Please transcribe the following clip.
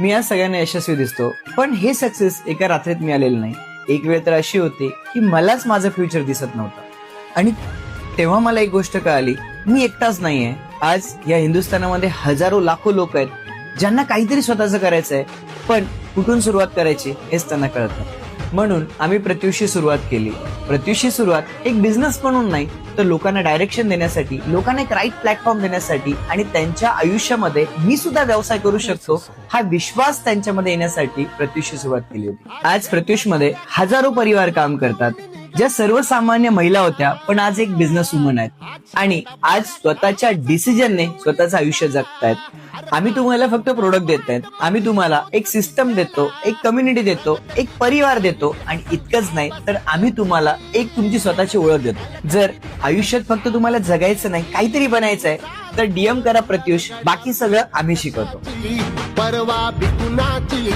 मी आज सगळ्यांना यशस्वी दिसतो, पण हे सक्सेस एका रात्रीत मिळालेलं नाही. एक वेळ तर अशी होती की मलाच माझं फ्युचर दिसत नव्हतं. आणि तेव्हा मला एक गोष्ट कळाली, मी एकटाच नाहीये. आज या हिंदुस्थानामध्ये हजारो लाखो लोक आहेत ज्यांना काहीतरी स्वतःचं करायचंय, पण कुठून सुरुवात करायची हेच त्यांना कळत नाही. म्हणून आम्ही प्रत्युषची सुरुवात केली. प्रत्युषची सुरुवात एक बिझनेस म्हणून नाही, तर लोकांना डायरेक्शन देण्यासाठी, लोकांना एक राईट प्लॅटफॉर्म देण्यासाठी आणि त्यांच्या आयुष्यामध्ये मी सुद्धा व्यवसाय करू शकतो हा विश्वास त्यांच्यामध्ये येण्यासाठी प्रत्युषची सुरुवात केली होती. आज प्रत्युषमध्ये हजारो परिवार काम करतात, ज्या सर्वसामान्य महिला होत्या पण आज एक बिझनेस वुमन आहेत आणि आज स्वतःच्या डिसिजनने स्वतःचं आयुष्य जगतायत. आम्ही तुम्हाला फक्त प्रोडक्ट देत आहेत, आम्ही तुम्हाला एक सिस्टम देतो, एक कम्युनिटी देतो, एक परिवार देतो आणि इतकंच नाही तर आम्ही तुम्हाला एक तुमची स्वतःची ओळख देतो. जर आयुष्यात फक्त तुम्हाला जगायचं नाही, काहीतरी बनायचं आहे, तर DM करा प्रत्युष, बाकी सगळं आम्ही शिकवतो. परवा बिकुनाची